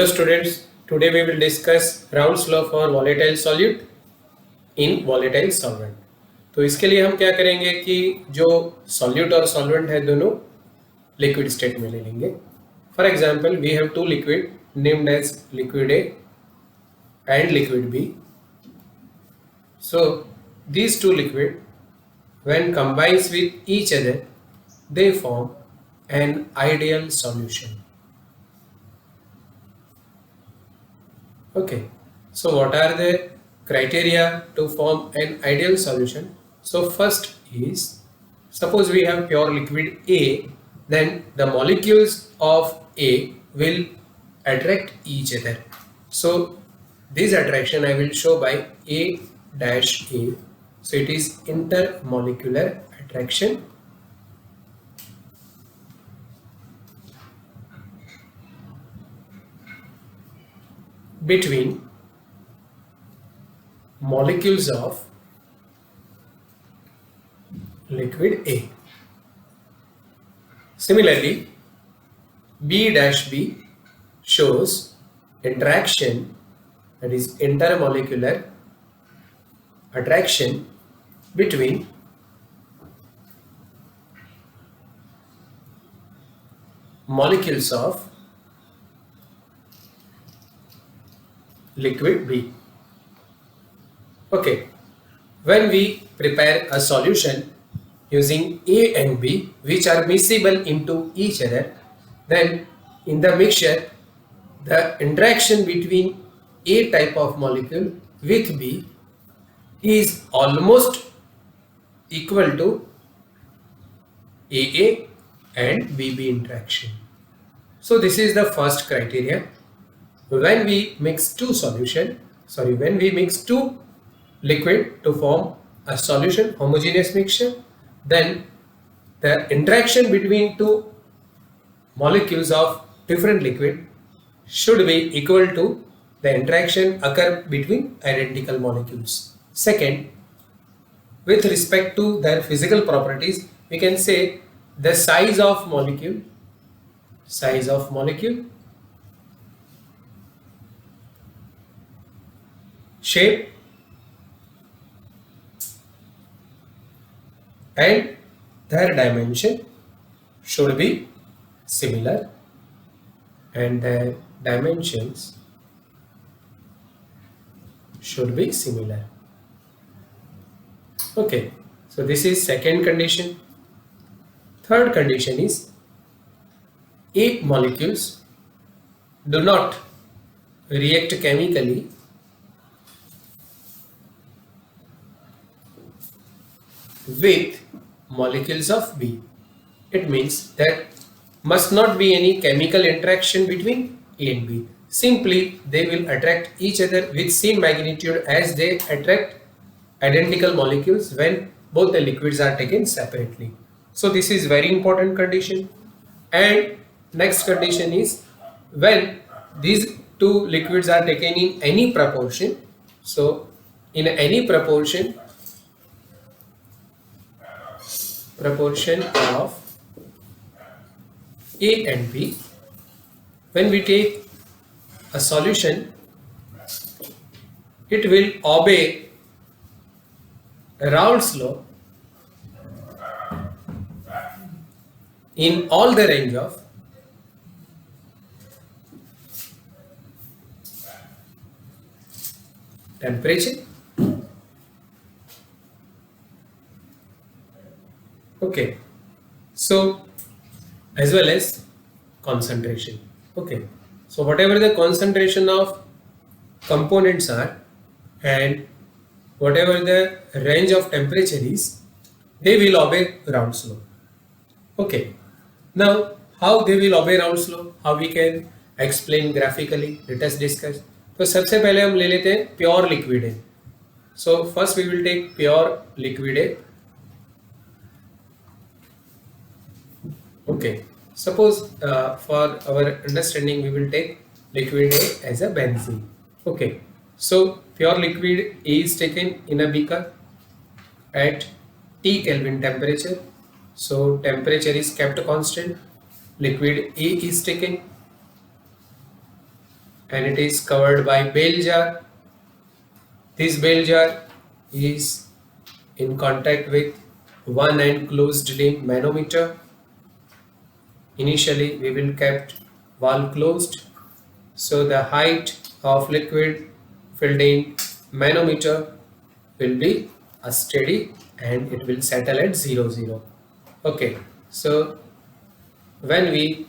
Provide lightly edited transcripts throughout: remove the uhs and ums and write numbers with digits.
students, today we will discuss Raoult's law for volatile solute in volatile solvent. तो इसके लिए हम क्या करेंगे कि जो सॉल्यूट और सॉल्वेंट है दोनों लिक्विड स्टेट में ले लेंगे. For example we have two liquid named as liquid A and liquid B. So these two liquid when combines with each other they form an ideal solution. Okay, so what are the criteria to form an ideal solution? So first is, suppose we have pure liquid A, then the molecules of A will attract each other. So this attraction I will show by A dash A. So it is intermolecular attraction. Between molecules of liquid A. Similarly, B dash B shows interaction, that is intermolecular attraction between molecules of liquid B. Okay, when we prepare a solution using A and B which are miscible into each other, then in the mixture the interaction between A type of molecule with B is almost equal to AA and BB interaction. So this is the first criteria. When we mix when we mix two liquid to form a solution, homogeneous mixture, then the interaction between two molecules of different liquid should be equal to the interaction occur between identical molecules. Second, with respect to their physical properties, we can say the size of molecule, shape, and their dimension should be similar, and their dimensions should be similar. Okay, so this is second condition. Third condition is A molecules do not react chemically with molecules of B. It means there must not be any chemical interaction between A and B. Simply they will attract each other with same magnitude as they attract identical molecules when both the liquids are taken separately. So this is very important condition. And next condition is when these two liquids are taken in any proportion. So in any proportion of A and B, when we take a solution, it will obey Raoult's law in all the range of temperature, okay, so as well as concentration. Okay, so whatever the concentration of components are and whatever the range of temperature is, they will obey Raoult's law. Okay, now how they will obey Raoult's law, how we can explain graphically, let us discuss. तो सबसे पहले हम ले लेते हैं pure liquid है. So first we will take pure liquid है. Okay, suppose for our understanding we will take liquid A as a benzene. Okay, so pure liquid A is taken in a beaker at T Kelvin temperature. So temperature is kept constant. Liquid A is taken and it is covered by bell jar. This bell jar is in contact with one enclosed limb manometer. Initially we will kept valve closed, so the height of liquid filled in manometer will be a steady and it will settle at 0, 0. Okay, so when we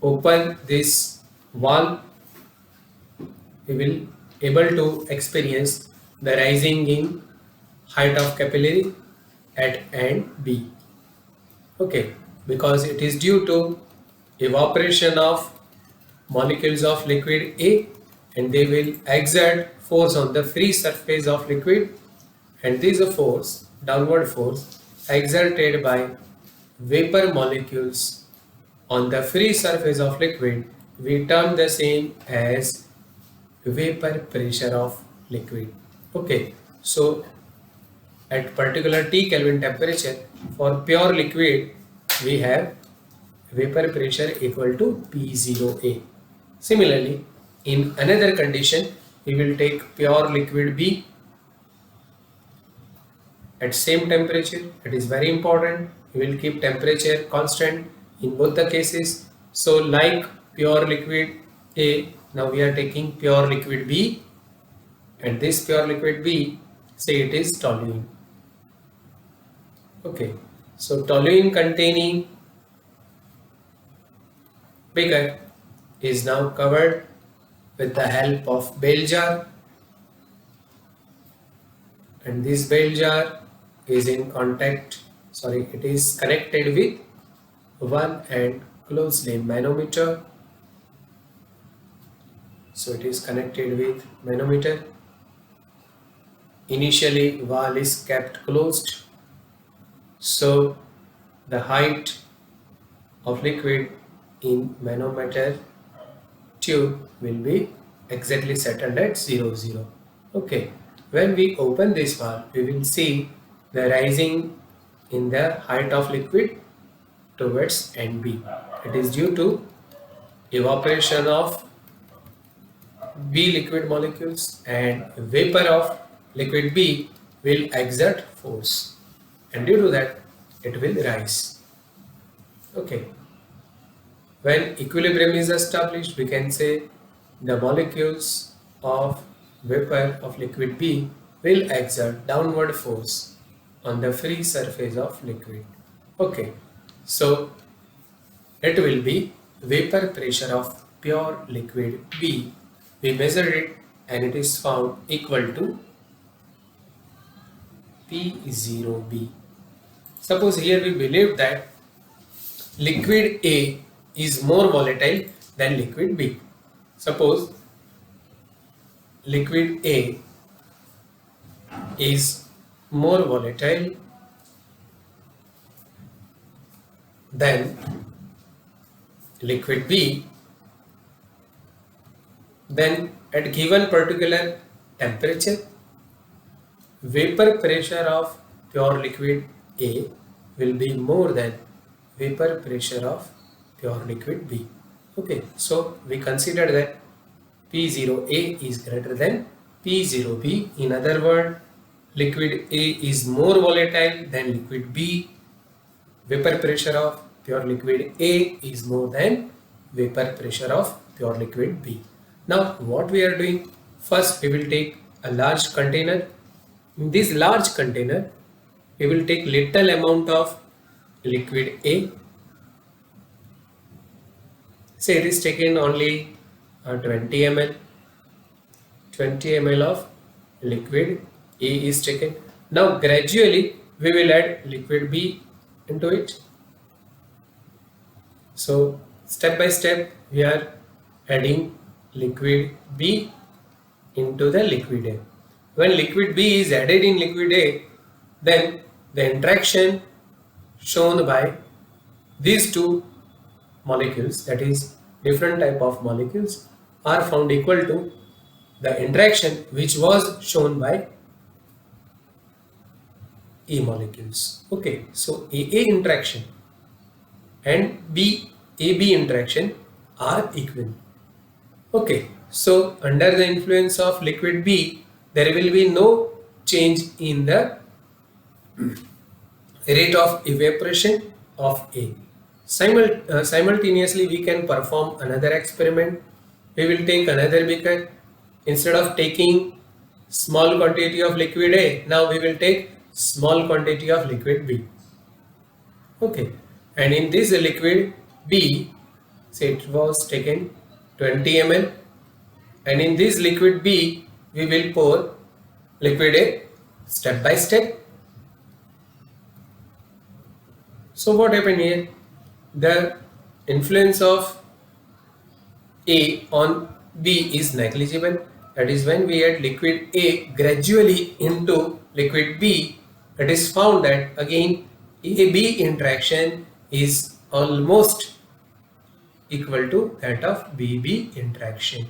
open this valve, we will able to experience the rising in height of capillary at end B. Okay, because it is due to evaporation of molecules of liquid A, and they will exert force on the free surface of liquid, and this is a force, downward force exerted by vapor molecules on the free surface of liquid. We term the same as vapor pressure of liquid. Okay, so at particular T Kelvin temperature for pure liquid we have vapor pressure equal to P0A. Similarly, in another condition we will take pure liquid B at same temperature. It is very important. We will keep temperature constant in both the cases. So like pure liquid A, now we are taking pure liquid B, and this pure liquid B, say it is toluene. Okay, so toluene containing beaker is now covered with the help of bell jar, and this bell jar is in contact, sorry, it is connected with one and closed limb manometer. So it is connected with manometer. Initially valve is kept closed, so the height of liquid in manometer tube will be exactly settled at 0, 0. Okay, when we open this valve, we will see the rising in the height of liquid towards NB. It is due to evaporation of B liquid molecules, and vapor of liquid B will exert force, and due to that it will rise. Okay, when equilibrium is established, we can say the molecules of vapor of liquid B will exert downward force on the free surface of liquid. Okay, so it will be vapor pressure of pure liquid B. We measured it and it is found equal to P0B. Suppose here we believe that liquid A is more volatile than liquid B. Suppose liquid A is more volatile than liquid B, then at given particular temperature, vapor pressure of pure liquid A will be more than vapor pressure of pure liquid B. Okay, so we consider that P0A is greater than P0B. In other words, liquid A is more volatile than liquid B. Vapor pressure of pure liquid A is more than vapor pressure of pure liquid B. Now what we are doing, first we will take a large container. In this large container we will take little amount of liquid A. Say it is taken only 20 ml. 20 ml of liquid A is taken. Now gradually we will add liquid B into it. So step by step we are adding liquid B into the liquid A. When liquid B is added in liquid A, then the interaction shown by these two molecules, that is different type of molecules, are found equal to the interaction which was shown by A molecules. Okay, so AA interaction and AB interaction are equal. Okay, so under the influence of liquid B, there will be no change in the rate of evaporation of A. Simultaneously, we can perform another experiment. We will take another beaker. Instead of taking small quantity of liquid A, now we will take small quantity of liquid B. Okay, and in this liquid B, say it was taken 20 ml, and in this liquid B, we will pour liquid A step by step. So what happened here? The influence of A on B is negligible. That is, when we add liquid A gradually into liquid B, it is found that again AB interaction is almost equal to that of BB interaction.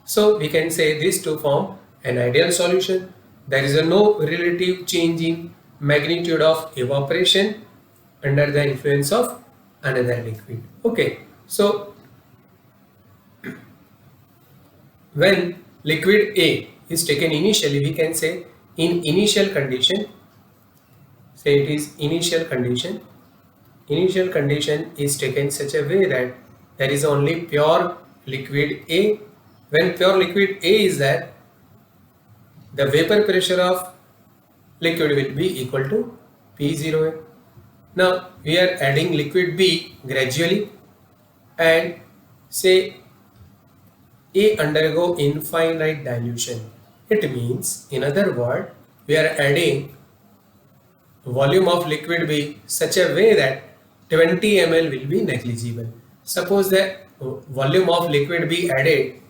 So we can say these two form an ideal solution. There is no relative change in magnitude of evaporation under the influence of another liquid. Okay, so when liquid A is taken initially, we can say in initial condition, say it is initial condition is taken such a way that there is only pure liquid A. When pure liquid A is there, the vapor pressure of liquid will be equal to P0A. Now we are adding liquid B gradually, and say A undergo infinite dilution. It means, in other words, we are adding volume of liquid B such a way that 20 ml will be negligible. Suppose the volume of liquid B added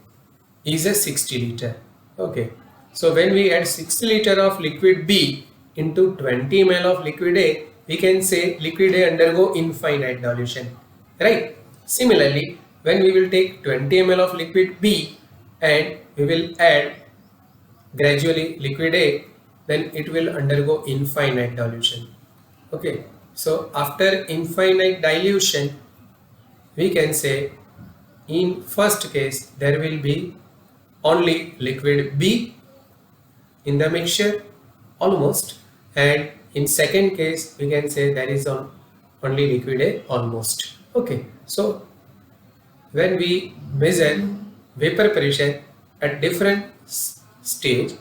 is a 60 liter. Okay, so when we add 60 liter of liquid B into 20 ml of liquid A, we can say liquid A undergo infinite dilution, right? Similarly, when we will take 20 ml of liquid B and we will add gradually liquid A, then it will undergo infinite dilution. Okay, so after infinite dilution, we can say in first case there will be only liquid B in the mixture almost, and in second case we can say there is only liquid A almost. Okay, so when we measure vapor pressure at different stage,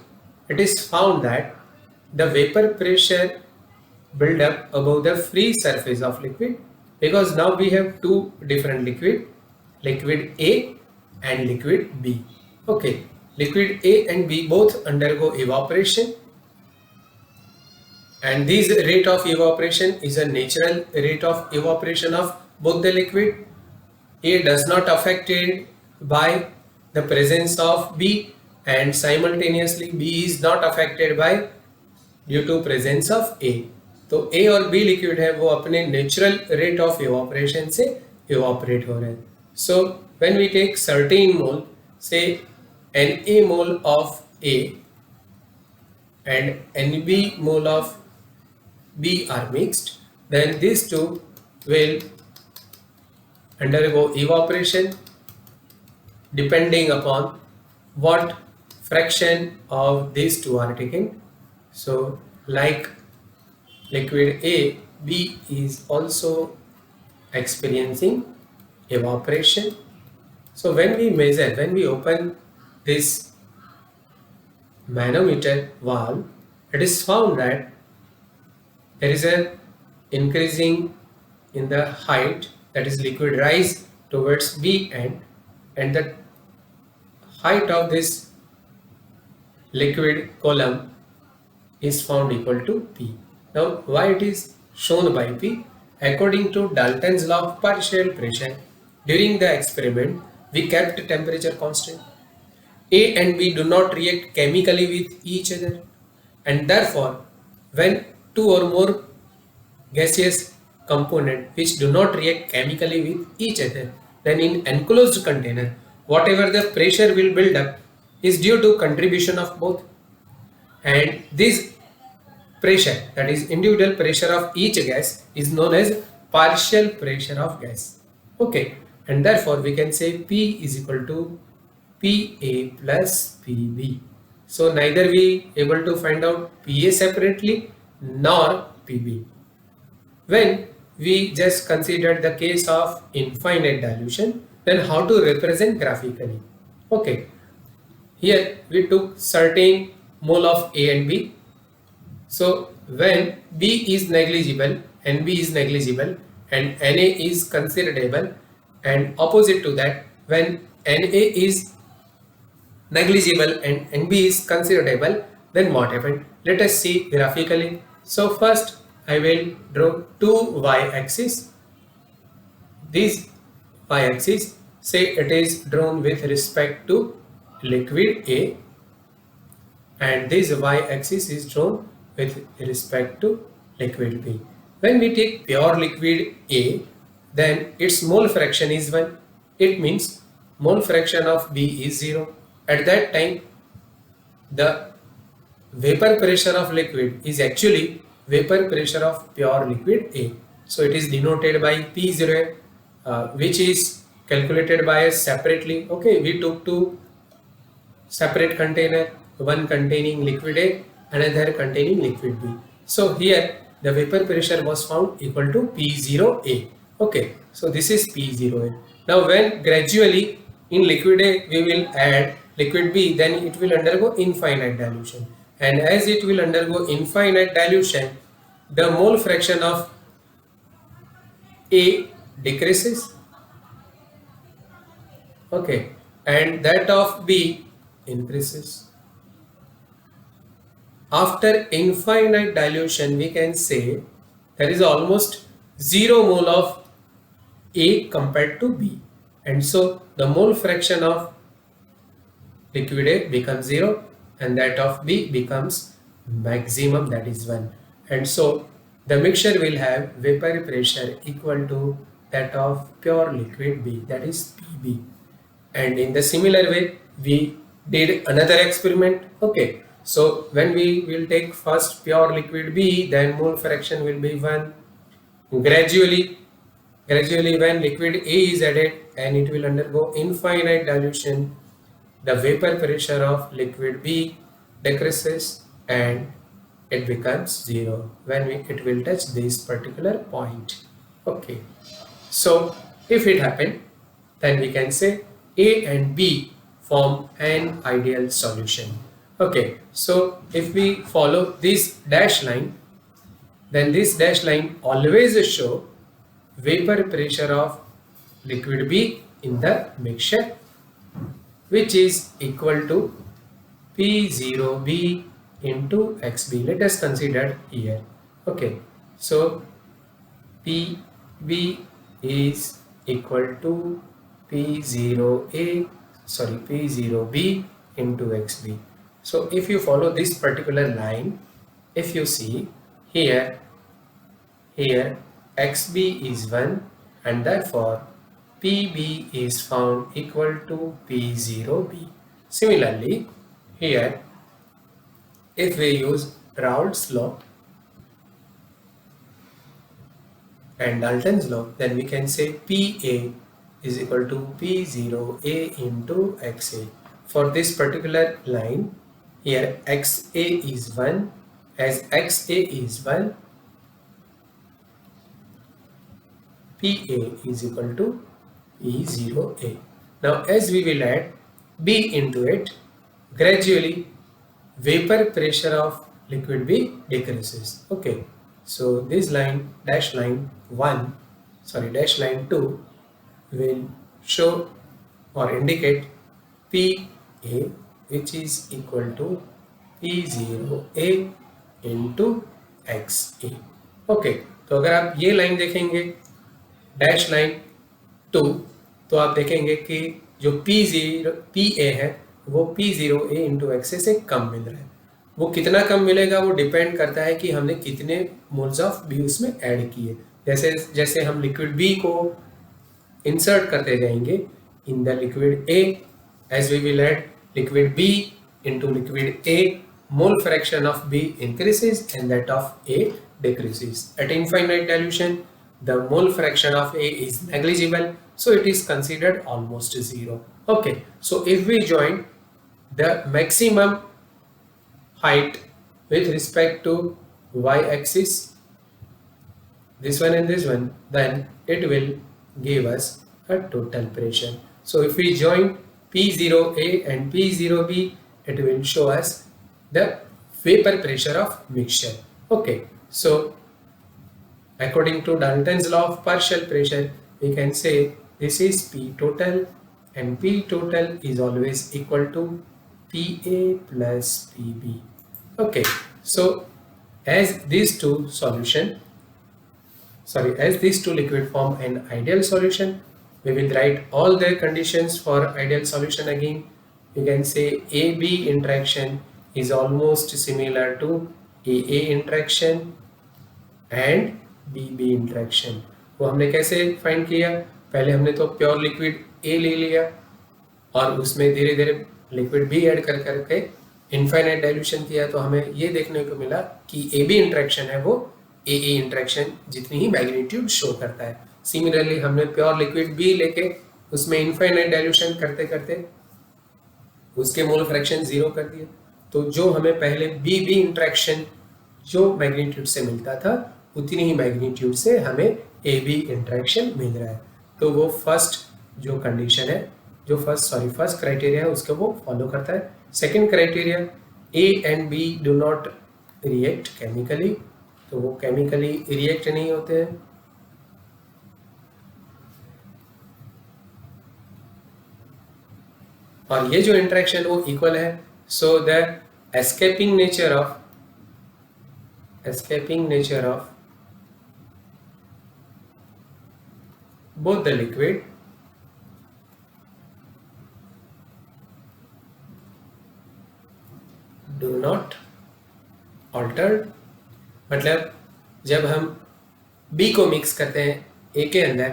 it is found that the vapor pressure build up above the free surface of liquid, because now we have two different liquid A and liquid B. Okay, liquid A and B both undergo evaporation, and this rate of evaporation is a natural rate of evaporation of both the liquid. A does not affected by the presence of B, and simultaneously B is not affected by due to presence of A. तो A और B liquid है वो अपने natural rate of evaporation से evaporate हो रहे हैं. So when we take certain mole, say Na mole of A and Nb mole of B are mixed, then these two will undergo evaporation depending upon what fraction of these two are taken. So like liquid A, B is also experiencing evaporation. So when we measure, when we open this manometer valve, it is found that there is a increasing in the height, that is liquid rise towards B end, and the height of this liquid column is found equal to P. Now why it is shown by P? According to Dalton's law of partial pressure, during the experiment we kept temperature constant. A and B do not react chemically with each other, and therefore when two or more gaseous components which do not react chemically with each other, then in enclosed container whatever the pressure will build up is due to contribution of both, and this pressure, that is individual pressure of each gas, is known as partial pressure of gas. Okay, and therefore we can say P is equal to PA plus PB. So neither we able to find out PA separately nor PB. When we just considered the case of infinite dilution, then how to represent graphically? Okay, here we took certain mole of A and B. So when B is negligible, NB is negligible and Na is considerable, and opposite to that, when Na is negligible and NB is considerable, then what happened? Let us see graphically. So first I will draw two y-axis. This y-axis, say it is drawn with respect to liquid A, and this y-axis is drawn with respect to liquid B. When we take pure liquid A, then its mole fraction is 1. It means mole fraction of B is 0. At that time, the vapor pressure of liquid is actually vapor pressure of pure liquid A. So it is denoted by P0, which is calculated by us separately. Okay, we took two separate container, one containing liquid A, another containing liquid B. So here the vapor pressure was found equal to P0A. Okay, so this is P0A. Now when gradually in liquid A we will add liquid B, then it will undergo infinite dilution. And as it will undergo infinite dilution, the mole fraction of A decreases. Okay, and that of B increases. After infinite dilution, we can say there is almost 0 mole of A compared to B, and so the mole fraction of liquid A becomes 0 and that of B becomes maximum, that is 1. And so the mixture will have vapor pressure equal to that of pure liquid B, that is PB. And in the similar way we did another experiment. Okay, so when we will take first pure liquid B, then mole fraction will be 1. Gradually when liquid A is added and it will undergo infinite dilution, the vapor pressure of liquid B decreases and it becomes 0 when it will touch this particular point. Okay, so if it happened, then we can say A and B form an ideal solution. Okay, so if we follow this dash line, then this dash line always show vapor pressure of liquid B in the mixture, which is equal to P0B into XB. Let us consider here. Okay, so PB is equal to P0B into XB. So if you follow this particular line, if you see here XB is 1 and therefore PB is found equal to P0B. Similarly, here if we use Raoult's law and Dalton's law, then we can say PA is equal to P0A into XA. For this particular line, here XA is 1, as XA is 1, PA is equal to P0A. Now as we will add B into it, gradually vapor pressure of liquid B decreases. Okay, so this line, dash line 2 will show or indicate PA, which is equal to P0A into XA. Okay, तो अगर आप ये line देखेंगे dash line 2, तो आप देखेंगे कि जो PA है वो P0A इंटू XA से कम मिल रहा है. वो कितना कम मिलेगा वो डिपेंड करता है कि हमने कितने मोल्स ऑफ B उसमें ऐड किए. जैसे जैसे हम लिक्विड B को इंसर्ट करते जाएंगे in the liquid A, as we will add liquid B into liquid A, mole fraction of B increases and that of A decreases. At infinite dilution, the mole fraction of A is negligible, so it is considered almost zero. Okay, so if we join the maximum height with respect to y-axis, this one and this one, then it will give us a total pressure. So if we join P0A and P0B, it will show us the vapor pressure of mixture. Okay, so according to Dalton's law of partial pressure, we can say this is P total, and P total is always equal to PA plus PB. Okay, so as these two liquid form an ideal solution, we will write all the conditions for ideal solution again. You can say AB interaction is almost similar to AA interaction and B interaction. वो हमने कैसे find किया? पहले हमने तो pure liquid A ले लिया और उसमें धीरे धीरे लिक्विड बी ऐड कर करके इनफाइनाइट डाइल्यूशन किया, तो हमें ये देखने को मिला कि ए बी इंटरेक्शन है वो ए ए इंटरेक्शन जितनी ही मैग्नीट्यूड शो करता है. सिमिलरली हमने प्योर लिक्विड बी लेके उसमें इनफाइनाइट डाइल्यूशन करते करते उसके मोल फ्रैक्शन जीरो कर दिया, तो जो हमें पहले बी बी इंटरेक्शन जो मैग्नीट्यूड से मिलता था उतनी ही मैग्नीट्यूड से हमें ए बी इंटरेक्शन मिल रहा है. तो वो फर्स्ट जो कंडीशन है, जो फर्स्ट क्राइटेरिया है उसको वो फॉलो करता है. Second criteria, A and B do not react chemically, तो वो केमिकली रिएक्ट नहीं होते हैं. और ये जो इंटरेक्शन वो इक्वल है. So the escaping nature of both the liquid do not altered. मतलब जब हम B को मिक्स करते हैं A के अंदर,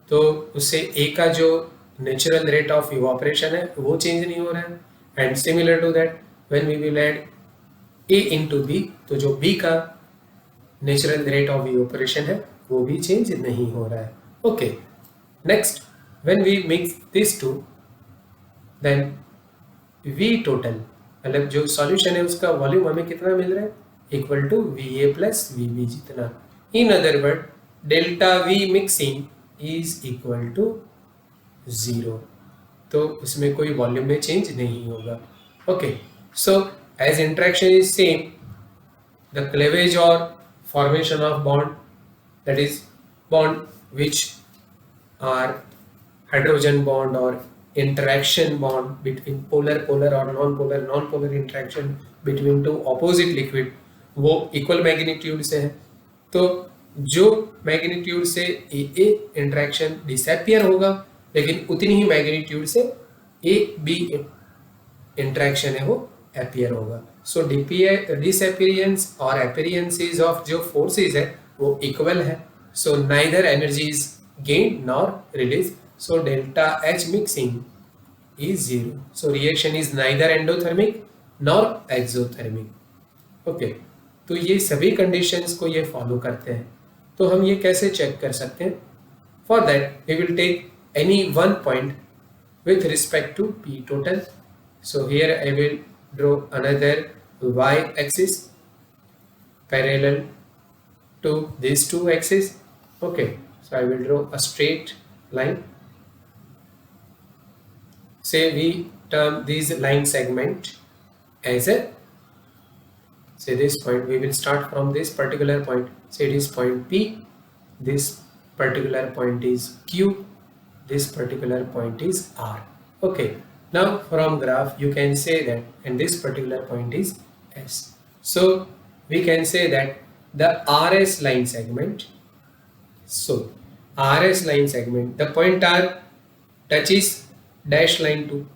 तो उससे A का जो नेचुरल रेट ऑफ इवापोरेशन है वो चेंज नहीं हो रहा है. And similar to that when we will add A into B, तो जो B का नेचुरल रेट ऑफ इवापोरेशन है वो भी चेंज नहीं हो रहा है. Okay, next, when we mix these two, then V total, मतलब जो सॉल्यूशन है उसका वॉल्यूम हमें कितना मिल रहा है? Equal to VA plus VB जितना. In other word, delta V mixing is equal to 0, तो उसमें कोई वॉल्यूम में चेंज नहीं होगा. Okay, so as interaction is same, the cleavage और formation of bond, that is bond which are hydrogen bond or interaction bond between polar or non-polar interaction between two opposite liquid, वो equal magnitude से है. तो जो magnitude से AA interaction disappear होगा, लेकिन उतनी ही magnitude से AB interaction है वो appear होगा. So disappearance और appearances of जो forces है वो equal है. So neither energy is gained nor released. So delta H mixing is 0. So reaction is neither endothermic nor exothermic. Okay, तो ये सभी conditions को ये follow करते हैं. तो हम ये कैसे check कर सकते हैं? For that we will take any one point with respect to P total. So here I will draw another y axis parallel to these two axes. Okay, so I will draw a straight line. Say we term these line segment as a, say this point, we will start from this particular point. Say it is point P, this particular point is Q, this particular point is R. Okay, now from graph you can say that, and this particular point is S. So we can say that the RS line segment, so RS line segment, the point R touches dash line 2,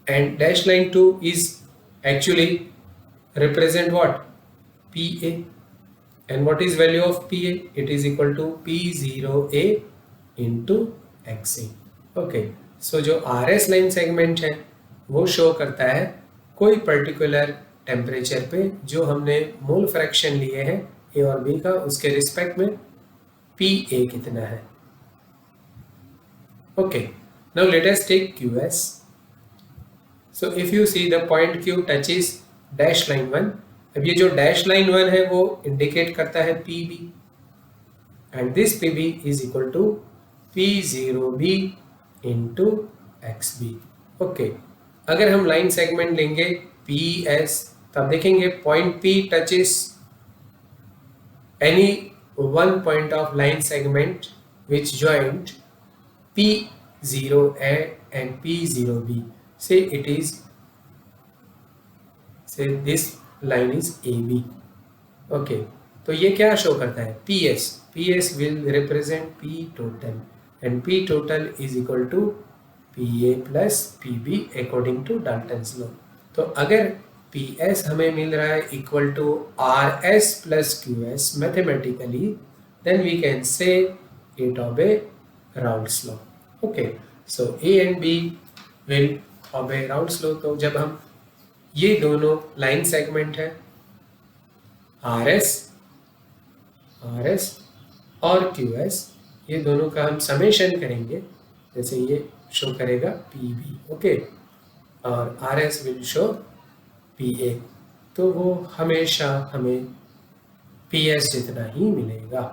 and dash line 2 is actually represent what? PA. And what is value of PA? It is equal to P0A into XA. Okay, so जो RS line segment है वो show करता है कोई particular temperature पे जो हमने mole fraction लिए हैं A और B का, उसके रिस्पेक्ट में PA कितना है. Okay, now let us take QS. So if you see the point Q touches dash line 1, अब ये जो dash line 1 है वो indicate करता है PB, and this PB is equal to P0B into XB. Okay, अगर हम line segment लेंगे PS, तब देखेंगे point P touches any one point of line segment which joined P0A and P0B. Say this line is AB. Okay, तो ये क्या show करता है? PS will represent P total and P total is equal to PA plus PB according to Dalton's law. तो अगर PS हमें मिल रहा है equal to RS plus QS mathematically, then we can say it obey Raoult's law. Okay, so A and B will obey Raoult's law. तो जब हम ये दोनों लाइन सेगमेंट है RS और QS, ये दोनों का हम समेशन करेंगे, जैसे ये शो करेगा PB. ओके, और RS विल शो PA, तो वो हमेशा हमें PS जितना ही मिलेगा.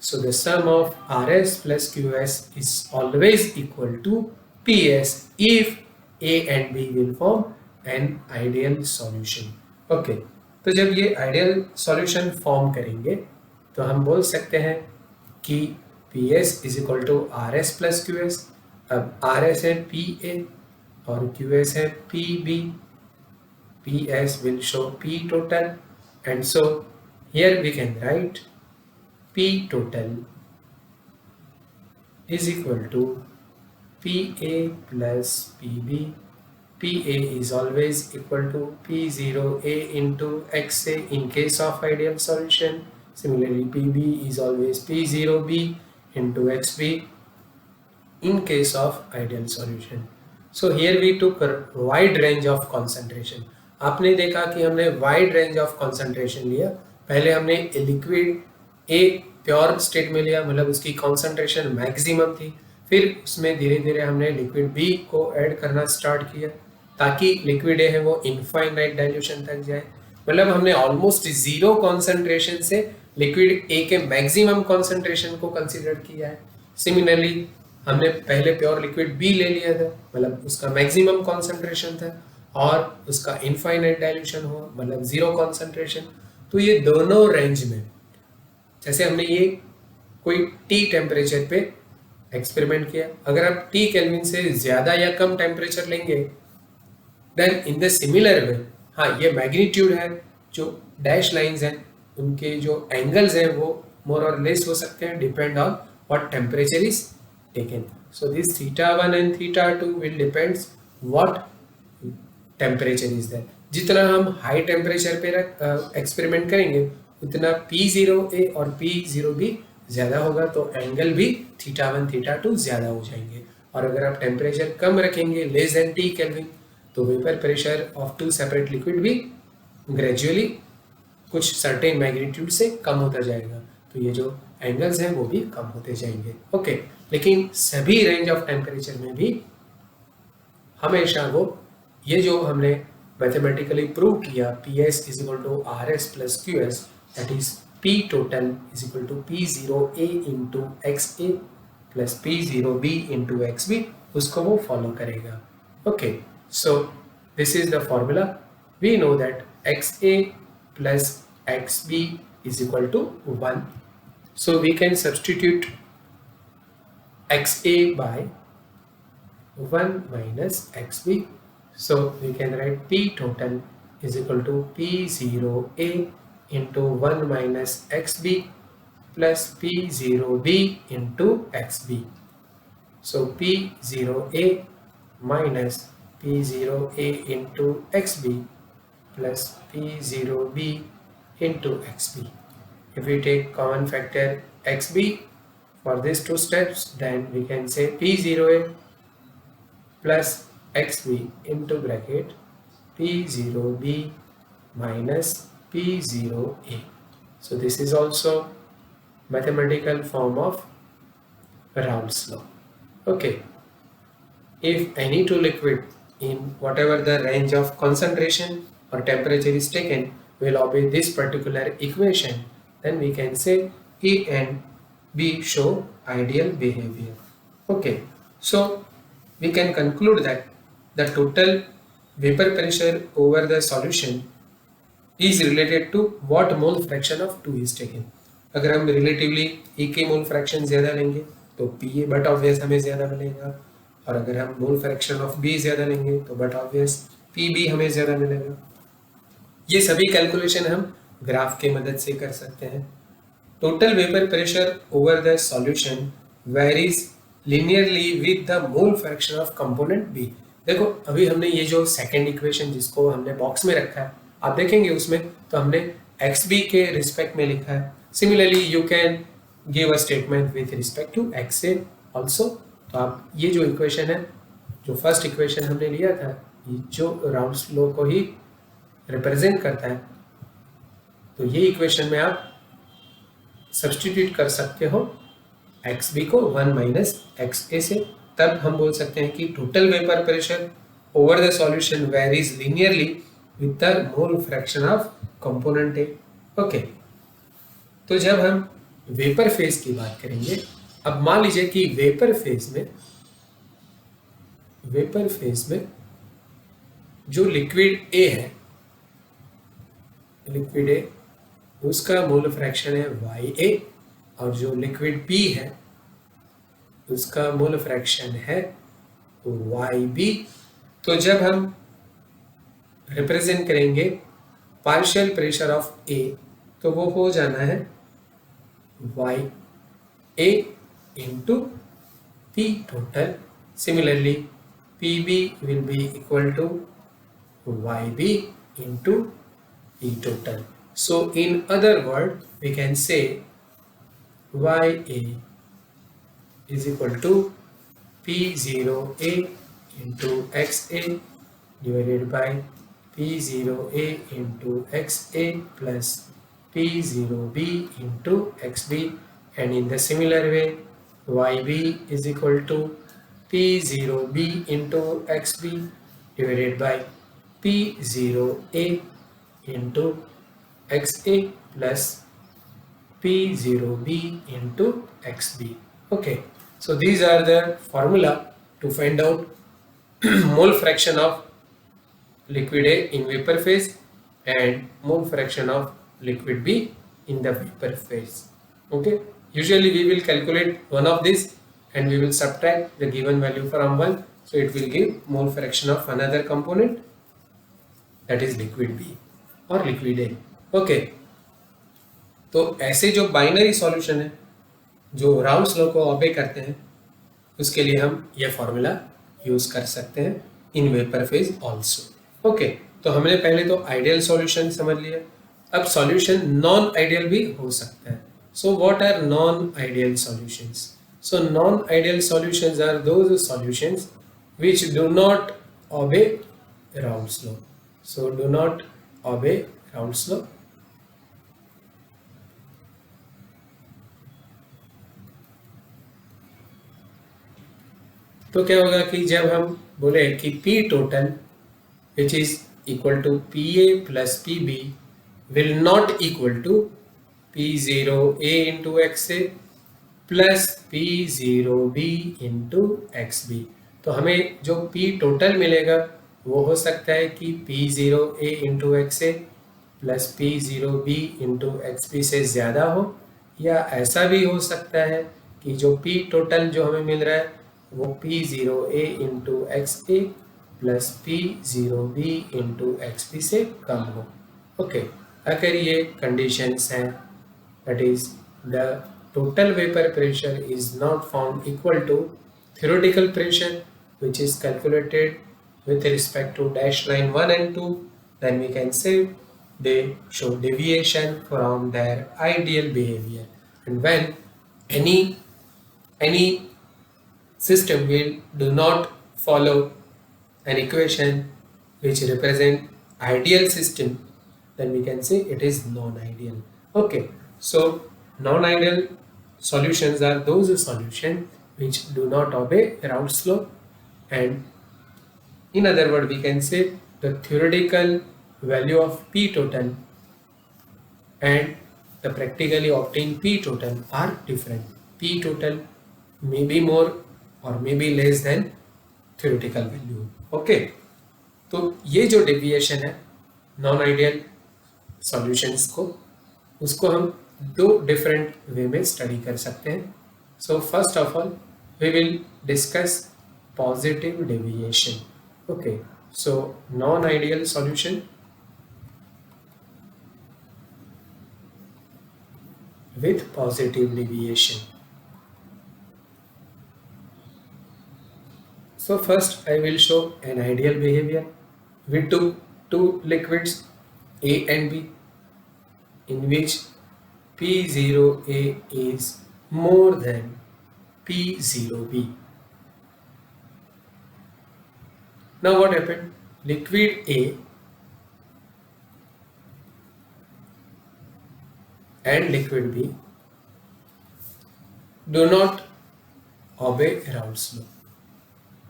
So the sum of RS plus QS is always equal to PS if A and B will form an ideal solution. Okay, तो जब ये ideal solution form करेंगे तो हम बोल सकते हैं कि PS is equal to RS plus QS. अब RS है PA और QS है PB. PS will show P total, and so here we can write P total is equal to PA plus PB. PA is always equal to P0A into XA in case of ideal solution. Similarly, PB is always P0B into XB in case of ideal solution. So here we took a wide range of concentration. आपने देखा कि हमने wide range of concentration लिया. पहले हमने liquid A pure state में लिया, मतलब उसकी कॉन्सेंट्रेशन मैक्सिमम थी. फिर उसमें धीरे धीरे हमने लिक्विड B को ऐड करना स्टार्ट किया ताकि लिक्विड A है वो इनफाइनाइट डाइल्यूशन तक जाए. मतलब हमने ऑलमोस्ट जीरो कॉन्सेंट्रेशन से लिक्विड A के मैक्सिमम कॉन्सेंट्रेशन को कंसीडर किया है. सिमिलरली हमने पहले प्योर लिक्विड B ले लिया था, मतलब उसका मैक्सिमम कॉन्सेंट्रेशन था, और उसका इनफाइनाइट डाइल्यूशन हुआ, मतलब जीरो कॉन्सेंट्रेशन. तो ये दोनों रेंज में, जैसे हमने ये कोई T टेम्परेचर पे एक्सपेरिमेंट किया, अगर आप T केल्विन से ज्यादा या कम टेम्परेचर लेंगे, then in the similar way, हाँ ये मैग्नीट्यूड है, जो डैश लाइंस हैं उनके जो एंगल्स हैं वो मोर और लेस हो सकते हैं, depend on what temperature is taken. So this θ1 and θ2 will depends what temperature is that. जितना हम हाई टेम्परेचर पे एक्सपेरिमेंट करेंगे उतना P0A और P0B ज्यादा होगा, तो एंगल भी θ1 θ2 ज्यादा हो जाएंगे. और अगर आप टेम्परेचर कम रखेंगे, लेस देन T केल्विन, तो vapour pressure of two separate liquid भी ग्रेजुअली कुछ सर्टेन मैग्नीट्यूड से कम होता जाएगा. तो ये जो एंगल्स हैं वो भी कम होते जाएंगे. ओके, लेकिन सभी रेंज ऑफ टेम्परेचर में भी हमेशा वो ये जो हमने मैथमेटिकली प्रूव किया, PS is equal to RS plus QS, that is P total is equal to P0A into XA plus P0B into XB, उसको वो फॉलो करेगा. Okay, so this is the formula. We know that XA plus XB is equal to 1. So we can substitute XA by 1 minus XB. So we can write P total is equal to P0A into 1 minus XB plus P0B into XB. So P0A minus P0A into XB plus P0B into XB. If we take common factor XB for these two steps, then we can say P0A plus XB into bracket P0B minus P0A. So this is also mathematical form of Raoult's law. Okay, if any two liquid in whatever the range of concentration or temperature is taken will obey this particular equation, then we can say A and B show ideal behavior. Okay, so we can conclude that the total vapor pressure over the solution is related to what mole fraction of 2 is taken. अगर हम relatively ए के mole fraction ज़्यादा लेंगे तो P A but obvious हमें ज़्यादा मिलेगा, और अगर हम मोल फ्रैक्शन ऑफ बी ज़्यादा लेंगे तो बट ऑब्वियस पी बी हमें ज़्यादा मिलेगा। ये सभी कैलकुलेशन हम ग्राफ के मदद से कर सकते हैं। Total vapour pressure over the solution varies linearly with the mole fraction of component B. देखो अभी हमने ये जो सेकंड इक्वेशन जिसको हमने बॉक्स में रखा है, आप देखेंगे उसमें तो हमने एक्स बी के रिस्पेक्ट में लिखा है। Similarly you can give a statement with respect to X A also. तो आप ये जो इक्वेशन है, जो फर्स्ट इक्वेशन हमने लिया था, ये जो राउल्स लॉ को ही रिप्रेजेंट करता है, तो ये इक्वेशन में आप सब्स्टिट्यूट कर सकते हो एक्स बी को 1 माइनस एक्स ए से। तब हम बोल सकते हैं कि total vapour pressure over the solution varies linearly with the mole fraction of component A. Okay, तो जब हम वेपर फेज की बात करेंगे, अब मान लीजिए कि वेपर फेज में जो लिक्विड ए है, लिक्विड ए उसका मोल फ्रैक्शन है वाई ए, और जो लिक्विड बी है उसका मोल फ्रैक्शन है वाई बी। तो जब हम रिप्रेजेंट करेंगे पार्शियल प्रेशर ऑफ ए, तो वो हो जाना है Y A into P total. Similarly P B will be equal to Y B into P total. So in other word, we can say YA is equal to P0A into XA divided by P0A into XA plus P0B into XB, and in the similar way YB is equal to P0B into XB divided by P0A into XA plus P0B into XB. Okay, so these are the formula to find out mole fraction of liquid A in vapor phase and mole fraction of liquid B in the vapor phase. Okay, usually we will calculate one of these and we will subtract the given value from one, so it will give mole fraction of another component, that is liquid B or liquid A. Okay, तो ऐसे जो binary solution है जो Raoult's law को ओबे करते हैं, उसके लिए हम ये फॉर्मूला यूज कर सकते हैं in vapour phase also. Okay, तो हमने पहले तो आइडियल सॉल्यूशन समझ लिया, अब सॉल्यूशन नॉन आइडियल भी हो सकता है। So what are non ideal solutions? So non ideal solutions are those solutions which do not obey Raoult's law. So do not obey Raoult's law. तो क्या होगा कि जब हम बोले कि P total which is equal to PA plus PB will not equal to P0A into XA plus P0B into XB। तो हमें जो P टोटल मिलेगा वो हो सकता है कि P0A into XA plus P0B into XB से ज़्यादा हो, या ऐसा भी हो सकता है कि जो P टोटल जो हमें मिल रहा है वो P0A into XA plus P0B into XB से कम हो। ओके, अगर ये कंडीशंस हैं, that is the total vapour pressure is not found equal to theoretical pressure which is calculated with respect to dash line 1 and 2, then we can say they show deviation from their ideal behavior. And when any system will do not follow an equation which represent ideal system, then we can say it is non-ideal. Okay, so non-ideal solutions are those solutions which do not obey Raoult's law, and In other words, we can say the theoretical value of P total and the practically obtained P total are different. P total may be more or may be less than theoretical value. Okay, तो ये जो deviation है non ideal solutions को, उसको हम दो different way में study कर सकते हैं. So first of all we will discuss positive deviation. Okay, so non ideal solution with positive deviation. So first I will show an ideal behavior. We took two liquids A and B in which P0A is more than P0B. Now what happened? Liquid A and liquid B do not obey Raoult's law.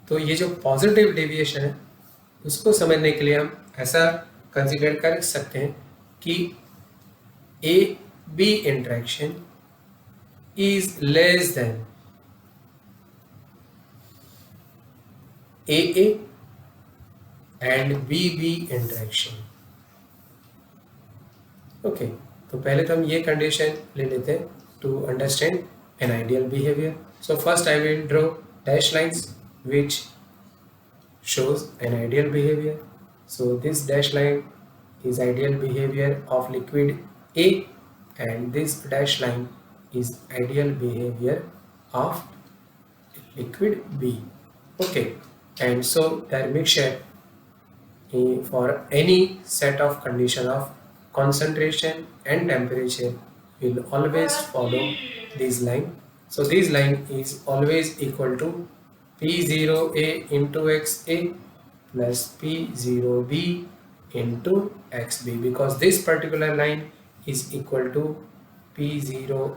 तो ये जो positive deviation है उसको समझने के लिए हम ऐसा कंसीडर कर सकते हैं कि A B interaction is less than A and B B interaction. Okay, तो पहले तो हम ये कंडीशन ले लेते हैं to understand an ideal behaviour. So first I will draw dash lines which shows an ideal behavior. So this dash line is ideal behavior of liquid A and this dash line is ideal behavior of liquid B. Okay, and so their mixture for any set of condition of concentration and temperature will always follow this line. So this line is always equal to P0A into XA plus P0B into XB, because this particular line is equal to P0B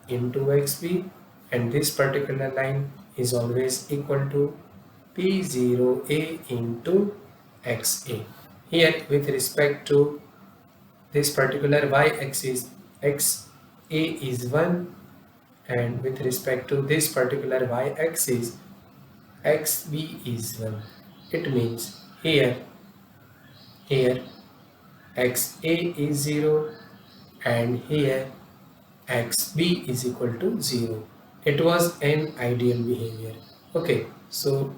into XB and this particular line is always equal to P0A into XA. Here with respect to this particular y-axis, XA is 1 and with respect to this particular y-axis XB is 1. It means here XA is 0 and here XB is equal to 0. It was an ideal behavior. Okay, so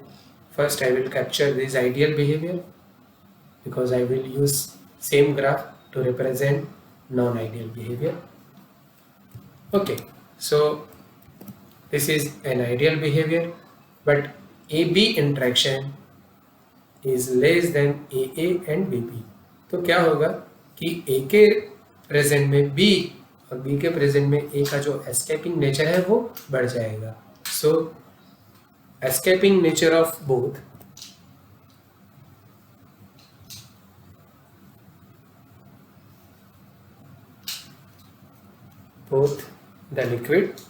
first I will capture this ideal behavior because I will use same graph to represent non-ideal behavior. Okay, so this is an ideal behavior, but AB interaction is less than AA and BB. तो क्या होगा कि A के present में B और B के present में A का जो एस्केपिंग नेचर है वो बढ़ जाएगा. So escaping nature of both the liquid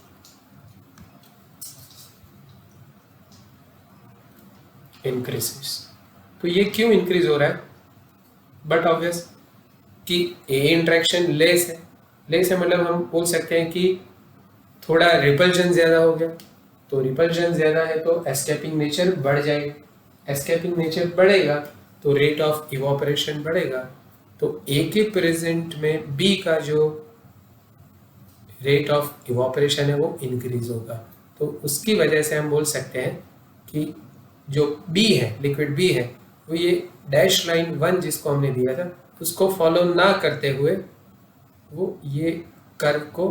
increases. तो ये क्यों इंक्रीज हो रहा है? बट ऑब्वियस कि ए इंट्रैक्शन लेस है मतलब हम बोल सकते हैं कि थोड़ा रिपल्जन ज्यादा हो गया. तो रिपल्जन ज्यादा है तो एस्केपिंग नेचर बढ़ जाएगा. एस्केपिंग नेचर बढ़ेगा तो रेट ऑफ इवोपरेशन बढ़ेगा. तो ए के प्रेजेंट में बी का जो रेट ऑफ इवोपरेशन है वो इंक्रीज होगा. तो उसकी वजह से हम बोल सकते हैं कि जो बी है, लिक्विड बी है, वो ये डैश लाइन 1 जिसको हमने दिया था उसको फॉलो ना करते हुए वो ये कर्व को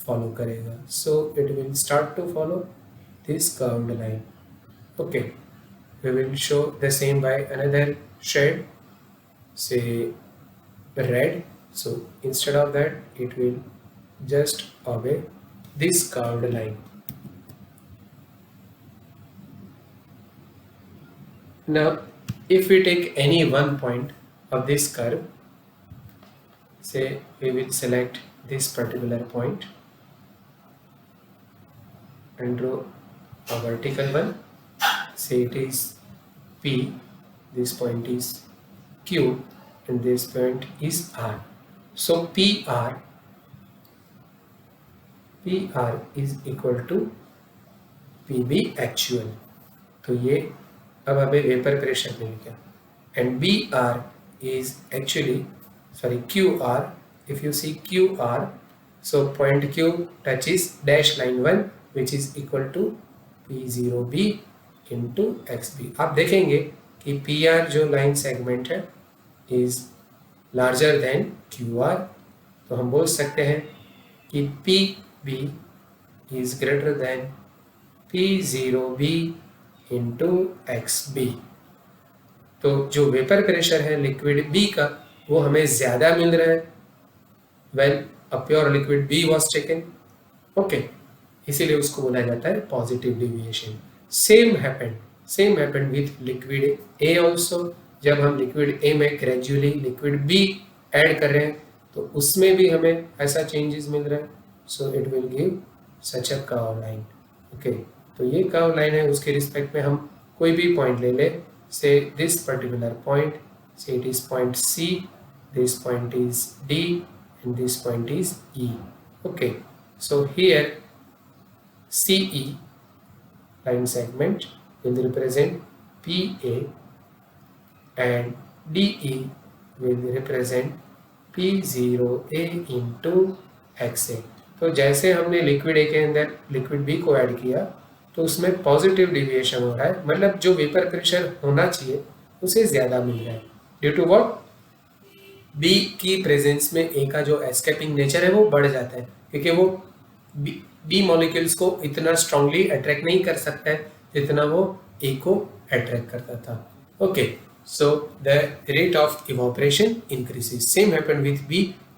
फॉलो करेगा. So it will start to follow this curved line. Okay, we will show the same by another shade, say red. So instead of that it will just obey this curved line. Now if we take any one point of this curve, say we will select this particular point and draw a vertical one. say it is P, this point is Q, and this point is R. So PR is equal to PB actual. तो ये अब हमें vapour pressure मिल गया. And BR is actually, sorry, QR. If you see QR, so point Q touches dash line 1, which is equal to P0B into XB. आप देखेंगे कि PR जो line segment है is larger than QR. तो हम बोल सकते हैं कि PB is greater than P0B into XB. तो जो वेपर प्रेशर है लिक्विड B का वो हमें ज़्यादा मिल रहा है when a pure liquid B was taken. Okay, इसीलिए उसको बोला जाता है positive deviation. Same happened with liquid A also. जब हम लिक्विड A में ग्रेजुअली लिक्विड B ऐड कर रहे हैं तो उसमें भी हमें ऐसा चेंजेस मिल रहा है. सो it will give such a curve line. Okay, तो ये कर्व लाइन है, उसके रिस्पेक्ट में हम कोई भी पॉइंट ले ले. Say this particular point, say it is point C, this point is D, and this point is E. Okay, so here CE line segment will represent PA and DE will represent P0A into XA. तो जैसे हमने liquid A के अंदर liquid B को add किया तो उसमें positive deviation हो रहा है, मतलब जो वेपर प्रेशर होना चाहिए उसे ज़्यादा मिल रहा है. Due to what? बी की प्रेजेंस में ए का जो एस्केपिंग नेचर है वो बढ़ जाता है, क्योंकि वो बी मॉलिक्यूल्स को इतना स्ट्रांगली अट्रैक्ट नहीं कर सकता है जितना वो ए को अट्रैक्ट करता था. Okay, so the rate of evaporation increases. Same happened with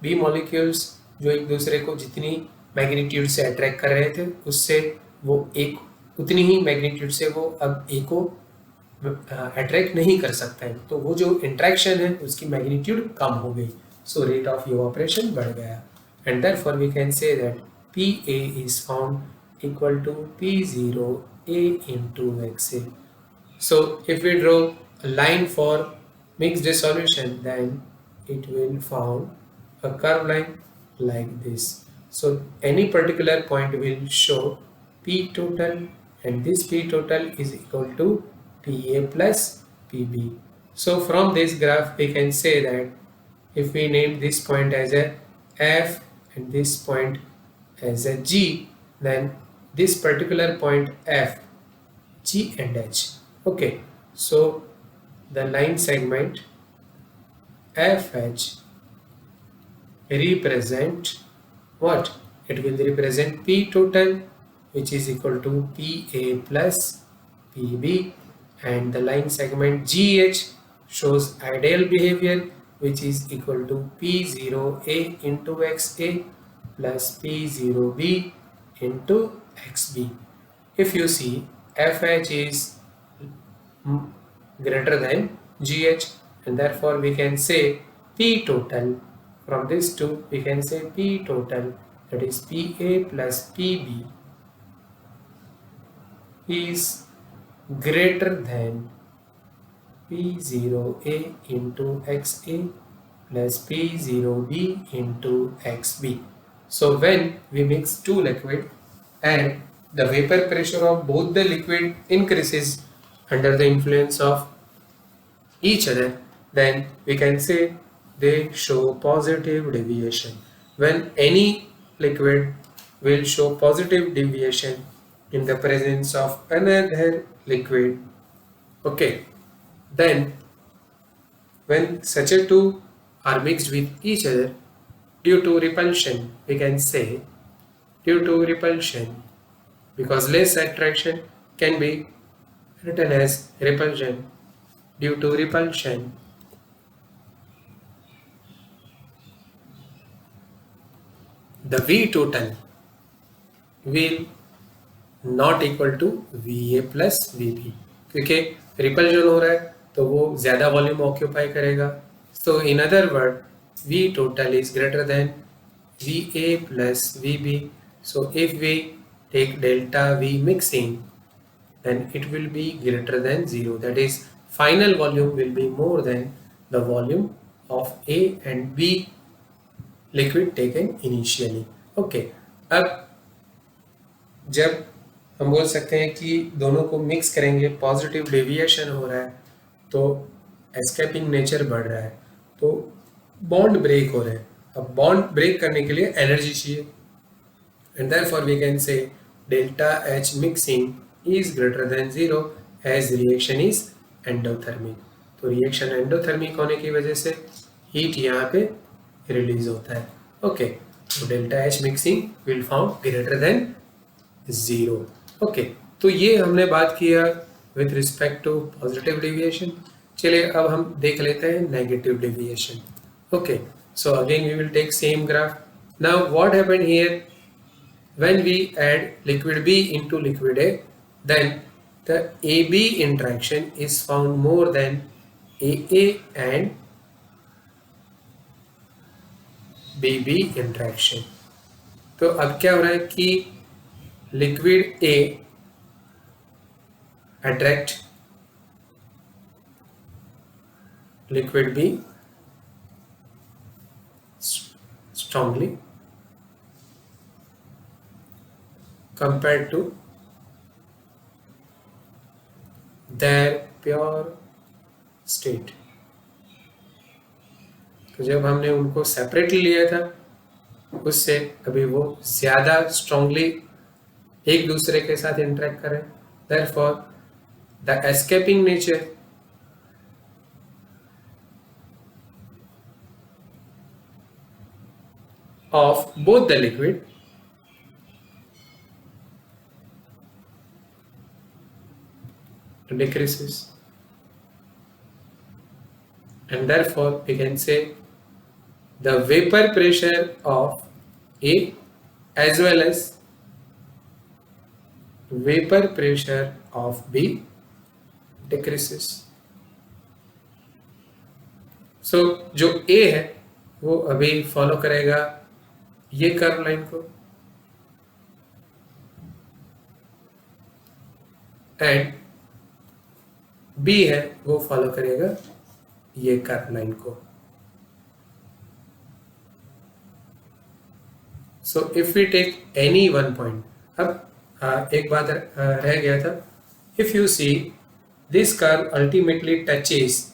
B molecules जो एक दूसरे को जितनी मैग्नीट्यूड से अट्रैक्ट कर रहे थे उससे वो एक उतनी ही मैग्नीट्यूड से वो अब ए को अट्रैक्ट नहीं कर सकता है. तो वो जो इंट्रैक्शन है उसकी मैग्नीट्यूड कम हो गई. सो रेट ऑफ इवोपरेशन बढ़ गया. And therefore we can say that PA is found equal to P0A into XA. So if we draw a line for mixed solution, then it will form a curve line like this. So any particular point will show P total, and this P total is equal to PA plus PB. So from this graph we can say that if we name this point as a F and this point as a G, then this particular point F, G and H. Okay, so the line segment FH represent what? It will represent P total, which is equal to PA plus PB, and the line segment GH shows ideal behavior, which is equal to P0A into XA plus P0B into XB. If you see FH is greater than GH, and therefore we can say P total. From this two we can say P total, that is PA plus PB, is greater than P0A into XA plus P0B into XB. So when we mix two liquid and the vapor pressure of both the liquid increases under the influence of each other, then we can say they show positive deviation. When any liquid will show positive deviation in the presence of another liquid, okay, then when such a two are mixed with each other due to repulsion, we can say due to repulsion, because less attraction can be written as repulsion. Due to repulsion, the V total will not equal to VA plus VB, क्योंकि repulsion हो रहा है तो वो ज़्यादा volume occupy करेगा. So in other word, V total is greater than VA plus VB. So if we take delta V mixing, then it will be greater than 0. That is, final volume will be more than the volume of A and B liquid taken initially. Okay, अब जब हम बोल सकते हैं कि दोनों को mix करेंगे, पॉजिटिव डेविएशन हो रहा है, तो एस्केपिंग नेचर बढ़ रहा है, तो बॉन्ड ब्रेक हो रहे हैं. अब बॉन्ड ब्रेक करने के लिए एनर्जी चाहिए, and therefore we can say delta H mixing is greater than 0 as reaction is endothermic. तो रिएक्शन एंडोथर्मिक होने की वजह से हीट यहाँ पे रिलीज होता है. ओके, तो delta H mixing will found greater than 0. Okay, तो ये हमने बात किया with respect to positive deviation. चलिए अब हम देख लेते हैं negative deviation. Okay, so again we will take same graph. Now what happened here, when we add liquid B into liquid A, then the AB interaction is found more than AA and BB interaction. तो अब क्या हो रहा है कि liquid A attract liquid B strongly compared to their pure state. तो जब हमने उनको सेपरेटली लिया था, उससे अभी वो ज्यादा स्ट्रांगली एक दूसरे के साथ इंटरेक्ट करें. Therefore, the escaping nature of both the liquid decreases, and therefore we can say the vapor pressure of A as well as vapor pressure of B decreases. So जो A है वो अभी follow करेगा ये curve line को, and B है वो follow करेगा ये कर्व लाइन को. So if we take any one point, अब एक बात रह गया था. If you see this curve ultimately touches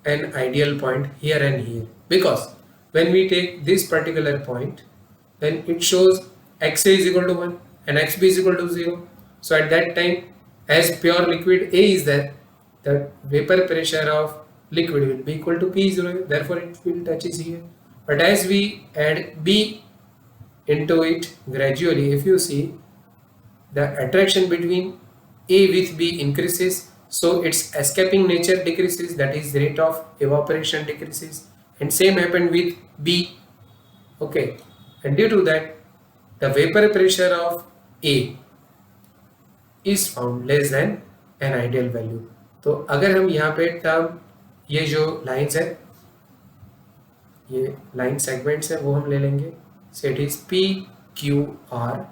an ideal point here and here, because when we take this particular point, then it shows xa is equal to 1 and xb is equal to 0. So at that time, as pure liquid A is there, the vapor pressure of liquid will be equal to P0, therefore it will touches here. But as we add B into it gradually, if you see, the attraction between A with B increases, so its escaping nature decreases, that is rate of evaporation decreases, and same happened with B. Okay, and due to that the vapor pressure of A is found less than an ideal value. तो अगर हम यहाँ पे term, ये जो lines है, ये line segments है, वो हम ले लेंगे. So it is PQR,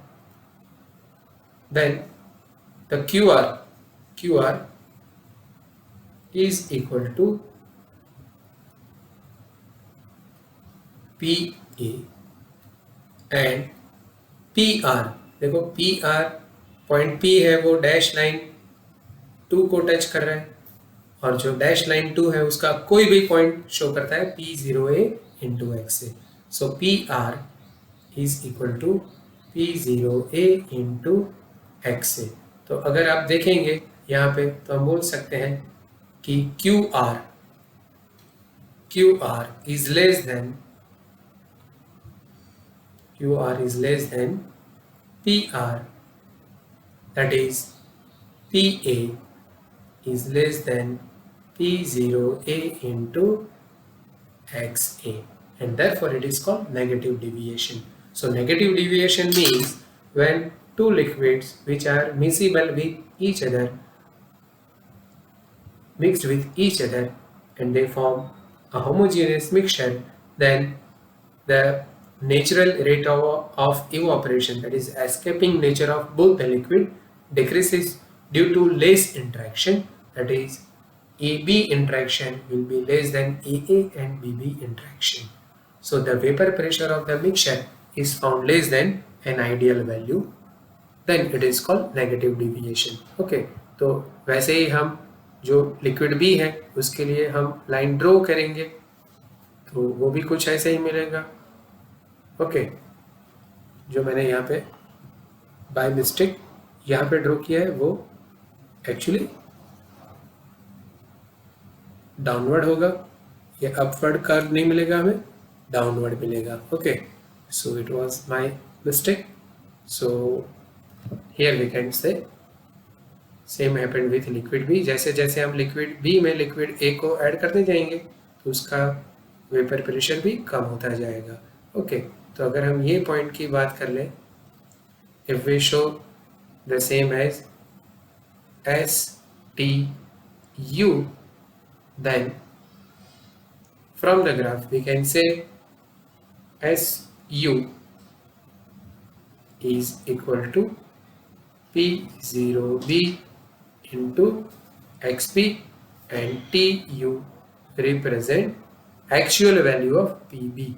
then the QR is equal to PA and PR. देखो PR पॉइंट P है वो डैश लाइन 2 को टच कर रहा है, और जो डैश लाइन 2 है उसका कोई भी पॉइंट शो करता है P0A into XA. So PR is equal to P0A into XA. तो अगर आप देखेंगे यहाँ पे, तो हम बोल सकते हैं कि QR is less than PR, that is PA is less than P0A into XA, and therefore it is called negative deviation. So negative deviation means when two liquids which are miscible with each other, mixed with each other, and they form a homogeneous mixture, then the natural rate of evaporation, that is escaping nature of both the liquid, decreases due to less interaction, that is AB interaction will be less than AA and BB interaction. So the vapor pressure of the mixture is found less than an ideal value, then it is called negative deviation. Okay, तो वैसे ही हम जो liquid B है उसके लिए हम line draw करेंगे तो वो भी कुछ ऐसे ही मिलेगा. ओके, जो मैंने यहाँ पे बाय मिस्टेक यहाँ पे ड्रॉ किया है वो एक्चुअली डाउनवर्ड होगा, ये अपवर्ड कर्व नहीं मिलेगा, हमें डाउनवर्ड मिलेगा. Okay, so it was my mistake. So here we can say same happened with liquid B. जैसे जैसे हम लिक्विड बी में लिक्विड ए को ऐड करते जाएंगे तो उसका वेपर प्रेशर भी कम होता जाएगा. ओके, तो अगर हम ये पॉइंट की बात कर लें, if we show the same as S T U, then from the graph we can say SU is equal to P0B into XP and TU represent actual value of PB.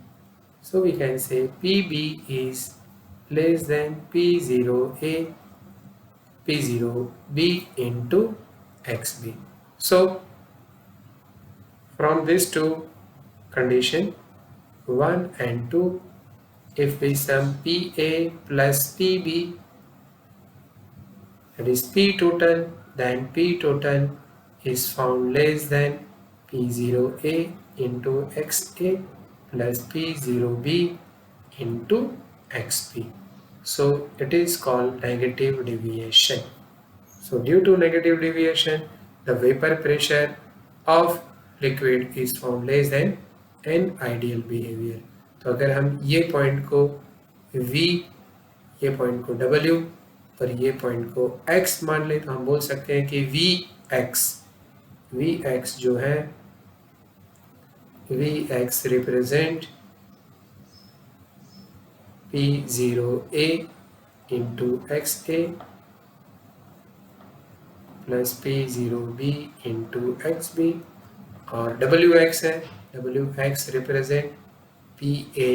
So we can say PB is less than P0A, P0B into XB. So from these two condition 1 and 2, if we sum PA plus PB, that is P total, then P total is found less than P0A into XA plus P0B into XP. So it is called negative deviation. So due to negative deviation, the vapor pressure of liquid is found less than N ideal behaviour. तो अगर हम ये point को V, ये point को W और ये point को X मान ले तो हम बोल सकते हैं कि Vx जो है Vx represent P0A into XA plus P0B into XB, और Wx है, Wx represent PA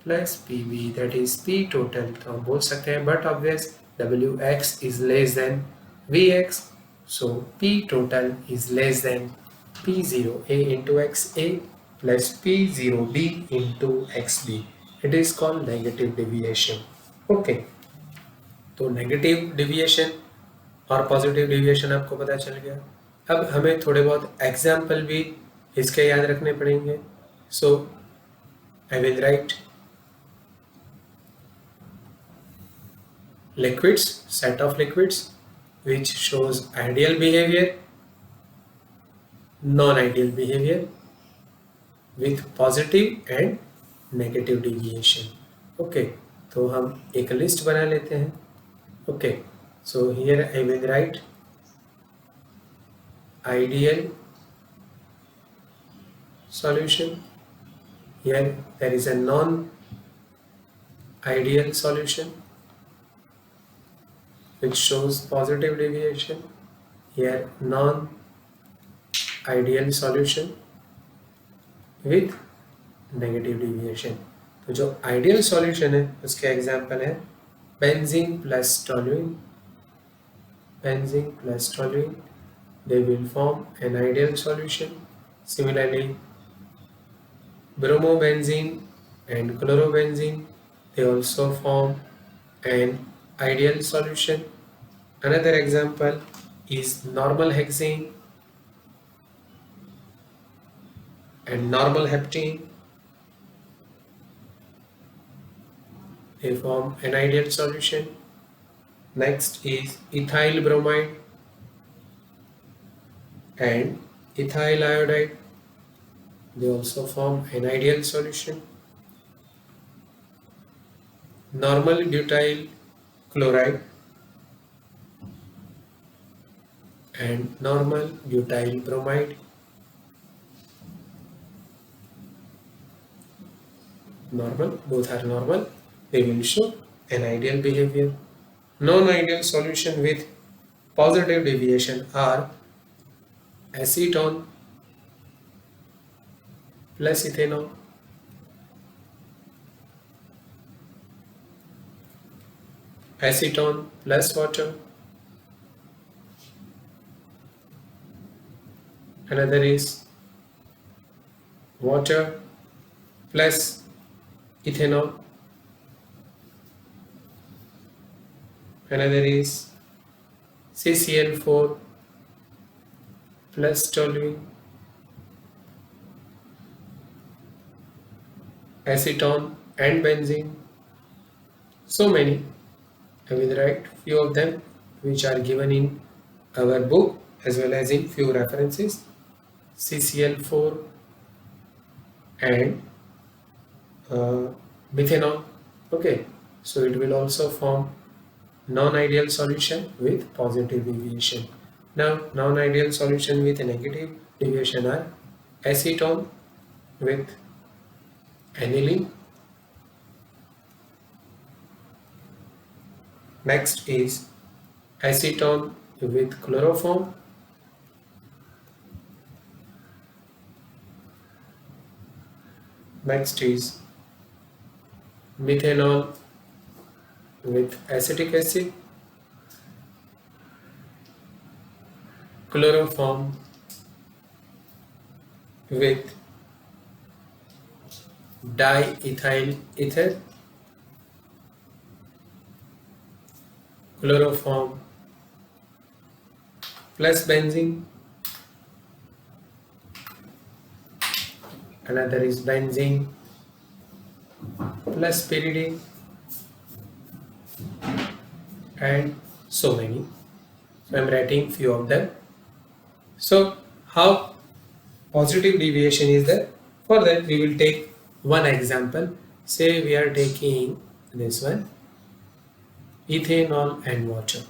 plus PB, that is P total. तो हम बोल सकते हैं but obvious Wx is less then Vx, so P total is less then P0A into XA plus P0B into XB. It is called negative deviation. Okay, तो negative deviation और positive deviation आपको पता चल गया. अब हमें थोड़े बहुत एग्जाम्पल भी इसके याद रखने पड़ेंगे. So I will write liquids, set of liquids which shows ideal behavior, non-ideal behavior with positive and negative deviation. Okay, तो हम एक लिस्ट बना लेते हैं. Okay, so here I will write ideal solution. Here there is a non-ideal solution which shows positive deviation. Here non-ideal solution with negative deviation. तो जो ideal solution है उसके एग्जाम्पल है benzene plus toluene. Benzene plus toluene, they will form an ideal solution. Similarly, bromobenzene and chlorobenzene, they also form an ideal solution. Another example is normal hexane and normal heptene. They form an ideal solution. Next is ethyl bromide and ethyl iodide. They also form an ideal solution. Normal butyl chloride and normal butyl bromide. Normal, both are normal. They will show an ideal behavior. Non-ideal solution with positive deviation are acetone plus ethanol, acetone plus water, another is water plus ethanol, another is CCl4 plus toluene, acetone and benzene. So many. I will write few of them which are given in our book as well as in few references. CCl4 and methanol. Okay, so it will also form non-ideal solution with positive deviation. Now, non-ideal solution with a negative deviation are acetone with aniline. Next is acetone with chloroform. Next is methanol with acetic acid, chloroform with diethyl ether, chloroform plus benzene, another is benzene plus pyridine, and so many. So I am writing few of them. So how positive deviation is there? For that we will take one example. Say we are taking this one, ethanol and water.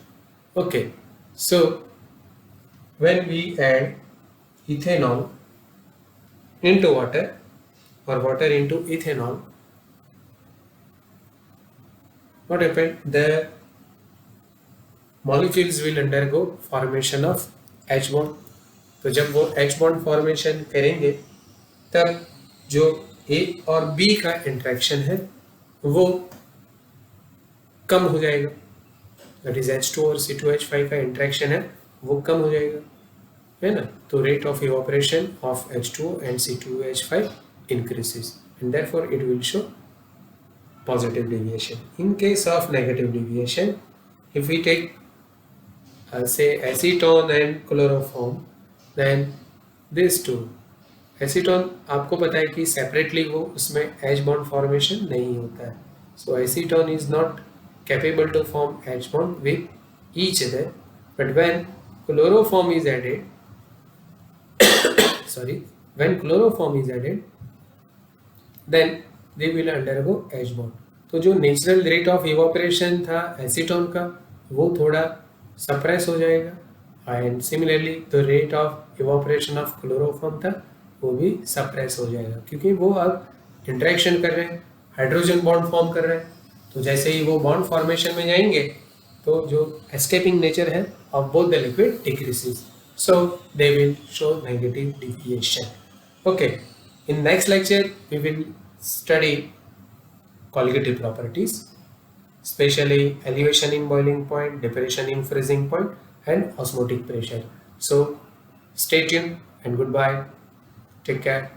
Okay, so when we add ethanol into water or water into ethanol, what happened? The molecules will undergo formation of H bond. तो जब वो H bond formation करेंगे तब जो A और B का interaction है वो कम हो जाएगा. दैट इज H2 और C2H5 का इंटरेक्शन है वो कम हो जाएगा, है ना. तो rate of evaporation of H2 and C2H5 increases and therefore it will show positive deviation. In case of negative deviation, if we take say acetone and chloroform, then these two, acetone आपको पता है कि separately वो उसमें H bond formation नहीं होता है. So acetone is not capable to form H bond with each other, but when chloroform is added, when chloroform is added, then they will undergo H bond. तो जो natural rate of evaporation था acetone का वो थोड़ा suppress हो जाएगा and similarly the rate of evaporation of chloroform था वो भी सप्रेस हो जाएगा क्योंकि वो अब इंटरेक्शन कर रहे हैं, हाइड्रोजन बॉन्ड फॉर्म कर रहे हैं. तो जैसे ही वो बॉन्ड फॉर्मेशन में जाएंगे तो जो एस्केपिंग नेचर है of both the liquid decreases, so they will show negative deviation. Okay, in next lecture we will study colligative properties, especially elevation in boiling point, depression in freezing point and osmotic pressure. So stay tuned and goodbye, take care.